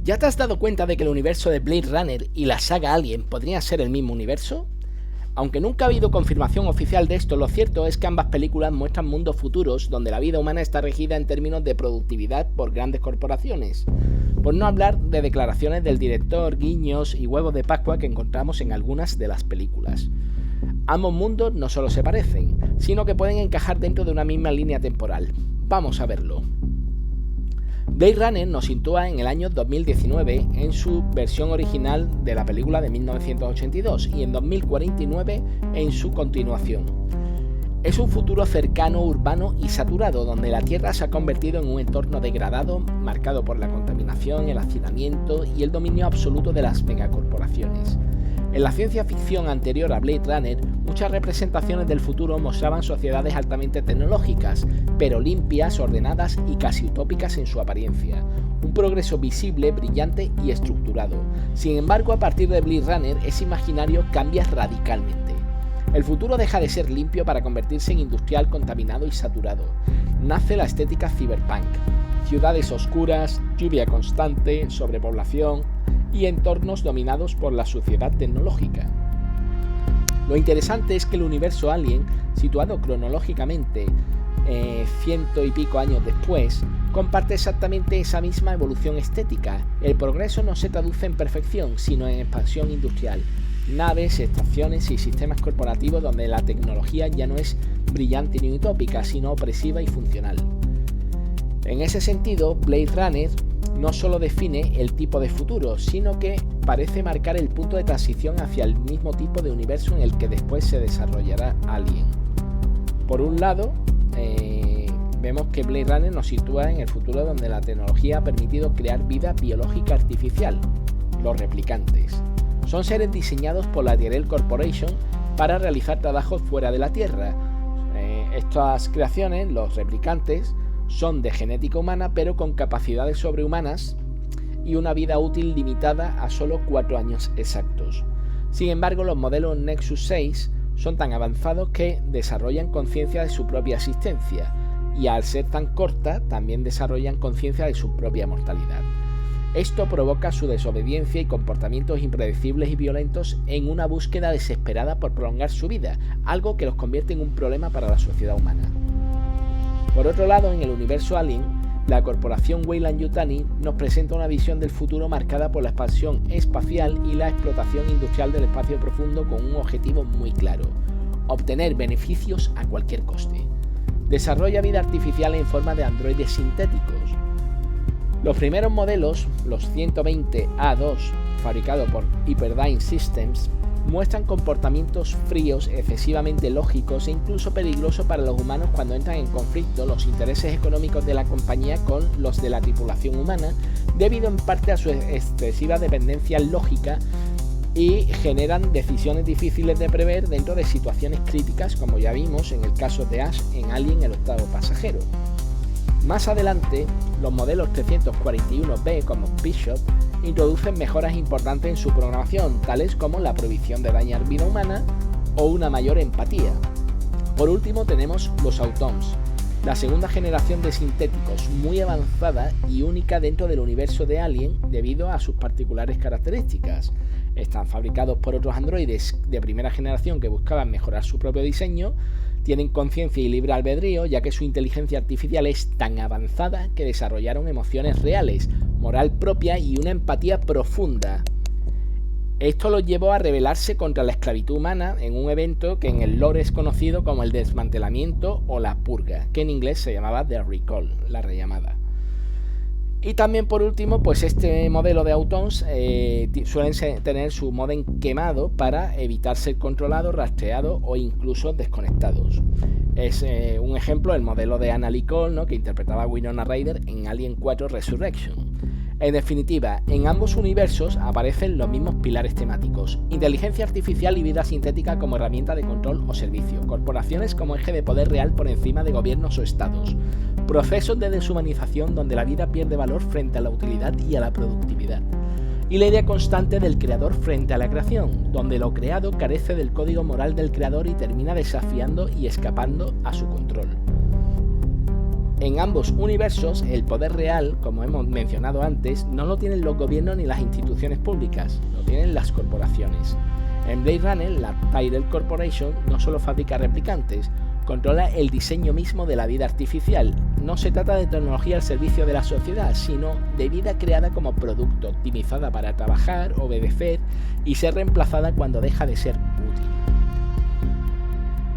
¿Ya te has dado cuenta de que el universo de Blade Runner y la saga Alien podrían ser el mismo universo? Aunque nunca ha habido confirmación oficial de esto, lo cierto es que ambas películas muestran mundos futuros donde la vida humana está regida en términos de productividad por grandes corporaciones. Por no hablar de declaraciones del director, guiños y huevos de Pascua que encontramos en algunas de las películas. Ambos mundos no solo se parecen, sino que pueden encajar dentro de una misma línea temporal. Vamos a verlo. Blade Runner nos sitúa en el año 2019 en su versión original de la película de 1982 y en 2049 en su continuación. Es un futuro cercano, urbano y saturado, donde la Tierra se ha convertido en un entorno degradado, marcado por la contaminación, el hacinamiento y el dominio absoluto de las megacorporaciones. En la ciencia ficción anterior a Blade Runner, muchas representaciones del futuro mostraban sociedades altamente tecnológicas, pero limpias, ordenadas y casi utópicas en su apariencia. Un progreso visible, brillante y estructurado. Sin embargo, a partir de Blade Runner, ese imaginario cambia radicalmente. El futuro deja de ser limpio para convertirse en industrial, contaminado y saturado. Nace la estética cyberpunk. Ciudades oscuras, lluvia constante, sobrepoblación y entornos dominados por la suciedad tecnológica. Lo interesante es que el universo Alien, situado cronológicamente ciento y pico años después, comparte exactamente esa misma evolución estética. El progreso no se traduce en perfección, sino en expansión industrial. Naves, estaciones y sistemas corporativos donde la tecnología ya no es brillante ni utópica, sino opresiva y funcional. En ese sentido, Blade Runner no solo define el tipo de futuro, sino que parece marcar el punto de transición hacia el mismo tipo de universo en el que después se desarrollará Alien. Por un lado, vemos que Blade Runner nos sitúa en el futuro donde la tecnología ha permitido crear vida biológica artificial, los replicantes. Son seres diseñados por la Tyrell Corporation para realizar trabajos fuera de la Tierra. Estas creaciones, los replicantes, son de genética humana pero con capacidades sobrehumanas y una vida útil limitada a solo 4 años exactos. Sin embargo, los modelos Nexus 6 son tan avanzados que desarrollan conciencia de su propia existencia y al ser tan corta también desarrollan conciencia de su propia mortalidad. Esto provoca su desobediencia y comportamientos impredecibles y violentos en una búsqueda desesperada por prolongar su vida, algo que los convierte en un problema para la sociedad humana. Por otro lado, en el universo Alien, la corporación Weyland-Yutani nos presenta una visión del futuro marcada por la expansión espacial y la explotación industrial del espacio profundo con un objetivo muy claro: obtener beneficios a cualquier coste. Desarrolla vida artificial en forma de androides sintéticos. Los primeros modelos, los 120A2, fabricados por Hyperdyne Systems, muestran comportamientos fríos, excesivamente lógicos e incluso peligrosos para los humanos cuando entran en conflicto los intereses económicos de la compañía con los de la tripulación humana, debido en parte a su excesiva dependencia lógica, y generan decisiones difíciles de prever dentro de situaciones críticas, como ya vimos en el caso de Ash en Alien el octavo pasajero. Más adelante, los modelos 341B como Bishop introducen mejoras importantes en su programación, tales como la prohibición de dañar vida humana o una mayor empatía. Por último tenemos los Autons, la segunda generación de sintéticos, muy avanzada y única dentro del universo de Alien debido a sus particulares características. Están fabricados por otros androides de primera generación que buscaban mejorar su propio diseño, tienen conciencia y libre albedrío, ya que su inteligencia artificial es tan avanzada que desarrollaron emociones reales, moral propia y una empatía profunda. Esto los llevó a rebelarse contra la esclavitud humana en un evento que en el lore es conocido como el desmantelamiento o la purga, que en inglés se llamaba The Recall, la rellamada. Y también por último, pues este modelo de Autons suelen tener su modem quemado para evitar ser controlados, rastreados o incluso desconectados. Es un ejemplo el modelo de Anna Lee Cole, ¿no?, que interpretaba a Winona Ryder en Alien 4 Resurrection. En definitiva, en ambos universos aparecen los mismos pilares temáticos: inteligencia artificial y vida sintética como herramienta de control o servicio, corporaciones como eje de poder real por encima de gobiernos o estados, procesos de deshumanización donde la vida pierde valor frente a la utilidad y a la productividad, y la idea constante del creador frente a la creación, donde lo creado carece del código moral del creador y termina desafiando y escapando a su control. En ambos universos, el poder real, como hemos mencionado antes, no lo tienen los gobiernos ni las instituciones públicas, lo tienen las corporaciones. En Blade Runner, la Tyrell Corporation no solo fabrica replicantes, controla el diseño mismo de la vida artificial. No se trata de tecnología al servicio de la sociedad, sino de vida creada como producto, optimizada para trabajar, obedecer y ser reemplazada cuando deja de ser útil.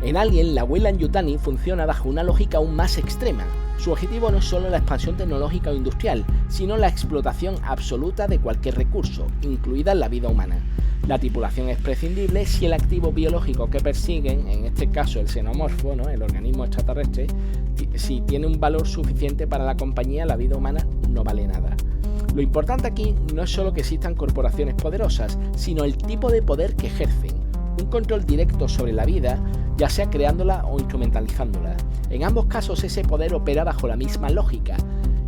En Alien, la Weyland-Yutani funciona bajo una lógica aún más extrema. Su objetivo no es solo la expansión tecnológica o industrial, sino la explotación absoluta de cualquier recurso, incluida la vida humana. La tripulación es prescindible si el activo biológico que persiguen, en este caso el xenomorfo, ¿no?, el organismo extraterrestre, si tiene un valor suficiente para la compañía, la vida humana no vale nada. Lo importante aquí no es solo que existan corporaciones poderosas, sino el tipo de poder que ejercen. Un control directo sobre la vida, ya sea creándola o instrumentalizándola. En ambos casos ese poder opera bajo la misma lógica.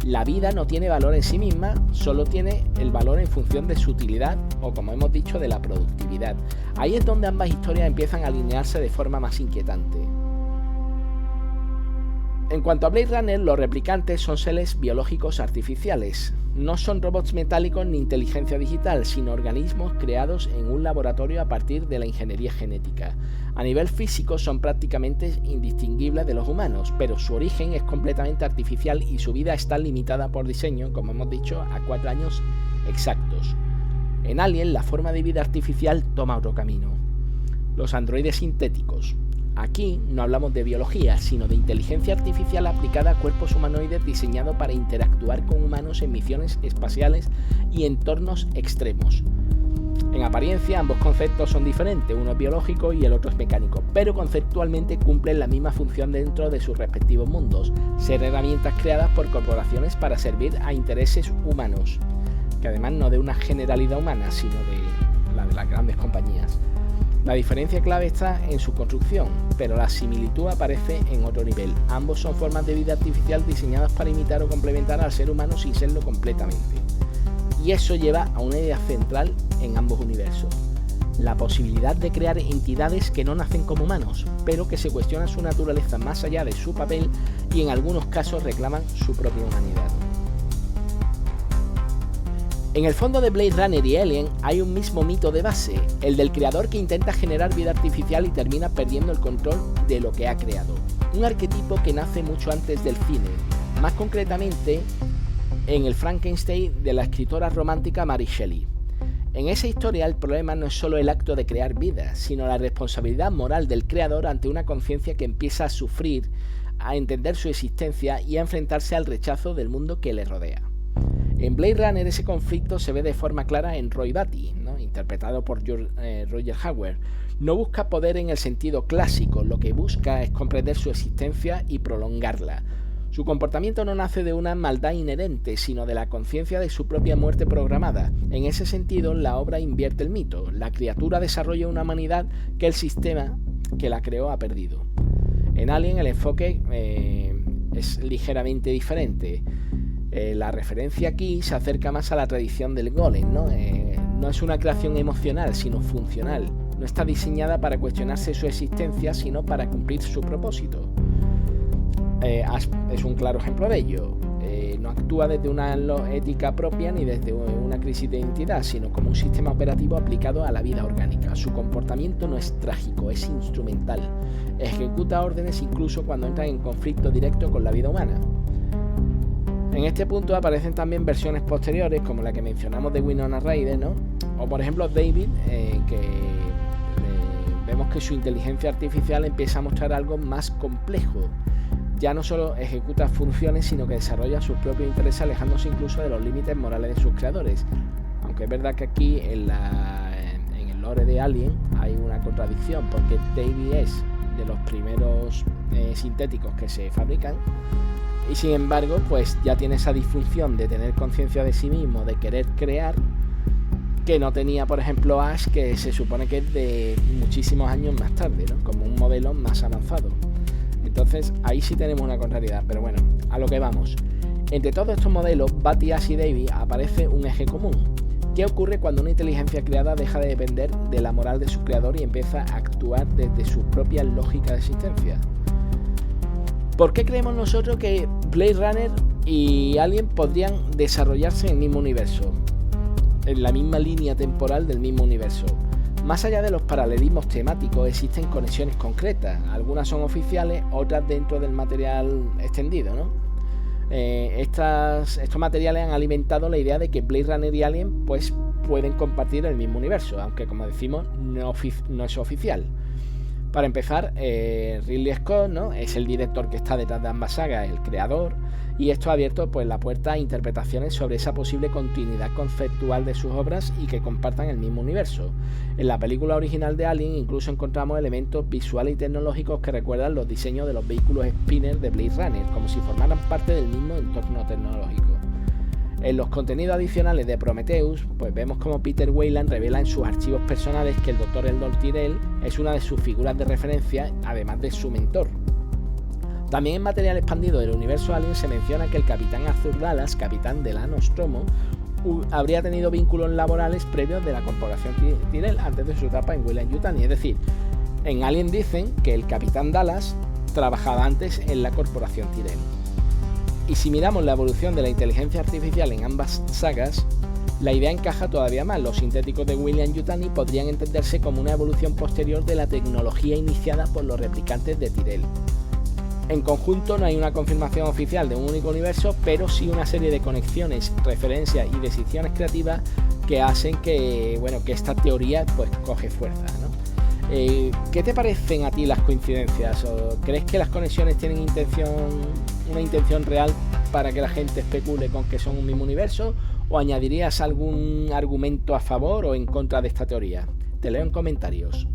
La vida no tiene valor en sí misma, solo tiene el valor en función de su utilidad o, como hemos dicho, de la productividad. Ahí es donde ambas historias empiezan a alinearse de forma más inquietante. En cuanto a Blade Runner, los replicantes son seres biológicos artificiales. No son robots metálicos ni inteligencia digital, sino organismos creados en un laboratorio a partir de la ingeniería genética. A nivel físico son prácticamente indistinguibles de los humanos, pero su origen es completamente artificial y su vida está limitada por diseño, como hemos dicho, a 4 años exactos. En Alien, la forma de vida artificial toma otro camino. Los androides sintéticos. Aquí no hablamos de biología, sino de inteligencia artificial aplicada a cuerpos humanoides diseñados para interactuar con humanos en misiones espaciales y entornos extremos. En apariencia, ambos conceptos son diferentes, uno es biológico y el otro es mecánico, pero conceptualmente cumplen la misma función dentro de sus respectivos mundos, ser herramientas creadas por corporaciones para servir a intereses humanos, que además no de una generalidad humana, sino de la de las grandes compañías. La diferencia clave está en su construcción, pero la similitud aparece en otro nivel. Ambos son formas de vida artificial diseñadas para imitar o complementar al ser humano sin serlo completamente. Y eso lleva a una idea central en ambos universos: la posibilidad de crear entidades que no nacen como humanos, pero que se cuestionan su naturaleza más allá de su papel y en algunos casos reclaman su propia humanidad. En el fondo de Blade Runner y Alien hay un mismo mito de base, el del creador que intenta generar vida artificial y termina perdiendo el control de lo que ha creado. Un arquetipo que nace mucho antes del cine, más concretamente en el Frankenstein de la escritora romántica Mary Shelley. En esa historia el problema no es solo el acto de crear vida, sino la responsabilidad moral del creador ante una conciencia que empieza a sufrir, a entender su existencia y a enfrentarse al rechazo del mundo que le rodea. En Blade Runner ese conflicto se ve de forma clara en Roy Batty, ¿no?, interpretado por Roger Hauer. No busca poder en el sentido clásico, lo que busca es comprender su existencia y prolongarla. Su comportamiento no nace de una maldad inherente, sino de la conciencia de su propia muerte programada. En ese sentido, la obra invierte el mito. La criatura desarrolla una humanidad que el sistema que la creó ha perdido. En Alien el enfoque es ligeramente diferente. La referencia aquí se acerca más a la tradición del golem, ¿no? No es una creación emocional, sino funcional. No está diseñada para cuestionarse su existencia, sino para cumplir su propósito. Es un claro ejemplo de ello. No actúa desde una ética propia ni desde una crisis de identidad, sino como un sistema operativo aplicado a la vida orgánica. Su comportamiento no es trágico, es instrumental. Ejecuta órdenes incluso cuando entra en conflicto directo con la vida humana. En este punto aparecen también versiones posteriores, como la que mencionamos de Winona Ryder, ¿no? O por ejemplo David, vemos que su inteligencia artificial empieza a mostrar algo más complejo. Ya no solo ejecuta funciones, sino que desarrolla sus propios intereses, alejándose incluso de los límites morales de sus creadores. Aunque es verdad que aquí en el lore de Alien hay una contradicción, porque David es de los primeros sintéticos que se fabrican, y sin embargo pues ya tiene esa disfunción de tener conciencia de sí mismo, de querer crear, que no tenía por ejemplo Ash, que se supone que es de muchísimos años más tarde, ¿no?, como un modelo más avanzado. Entonces ahí sí tenemos una contrariedad, pero bueno, a lo que vamos. Entre todos estos modelos, Batty, Ash y Davy aparece un eje común. ¿Qué ocurre cuando una inteligencia creada deja de depender de la moral de su creador y empieza a actuar desde su propia lógica de existencia? ¿Por qué creemos nosotros que Blade Runner y Alien podrían desarrollarse en el mismo universo? En la misma línea temporal del mismo universo. Más allá de los paralelismos temáticos, existen conexiones concretas. Algunas son oficiales, otras dentro del material extendido, ¿no? Estos materiales han alimentado la idea de que Blade Runner y Alien pues, pueden compartir el mismo universo, aunque como decimos no es oficial. Para empezar, Ridley Scott, ¿no?, es el director que está detrás de ambas sagas, el creador, y esto ha abierto pues, la puerta a interpretaciones sobre esa posible continuidad conceptual de sus obras y que compartan el mismo universo. En la película original de Alien incluso encontramos elementos visuales y tecnológicos que recuerdan los diseños de los vehículos Spinner de Blade Runner, como si formaran parte del mismo entorno tecnológico. En los contenidos adicionales de Prometheus, pues vemos como Peter Weyland revela en sus archivos personales que el Dr. Eldor Tyrell es una de sus figuras de referencia, además de su mentor. También en material expandido del universo Alien se menciona que el capitán Arthur Dallas, capitán de la Nostromo, habría tenido vínculos laborales previos de la corporación Tyrell antes de su etapa en Weyland-Yutani. Es decir, en Alien dicen que el capitán Dallas trabajaba antes en la corporación Tyrell. Y si miramos la evolución de la inteligencia artificial en ambas sagas, la idea encaja todavía más. Los sintéticos de Weyland-Yutani podrían entenderse como una evolución posterior de la tecnología iniciada por los replicantes de Tyrell. En conjunto no hay una confirmación oficial de un único universo, pero sí una serie de conexiones, referencias y decisiones creativas que hacen que esta teoría pues coge fuerza, ¿no? ¿Qué te parecen a ti las coincidencias? ¿O crees que las conexiones tienen una intención real para que la gente especule con que son un mismo universo? ¿O añadirías algún argumento a favor o en contra de esta teoría? Te leo en comentarios.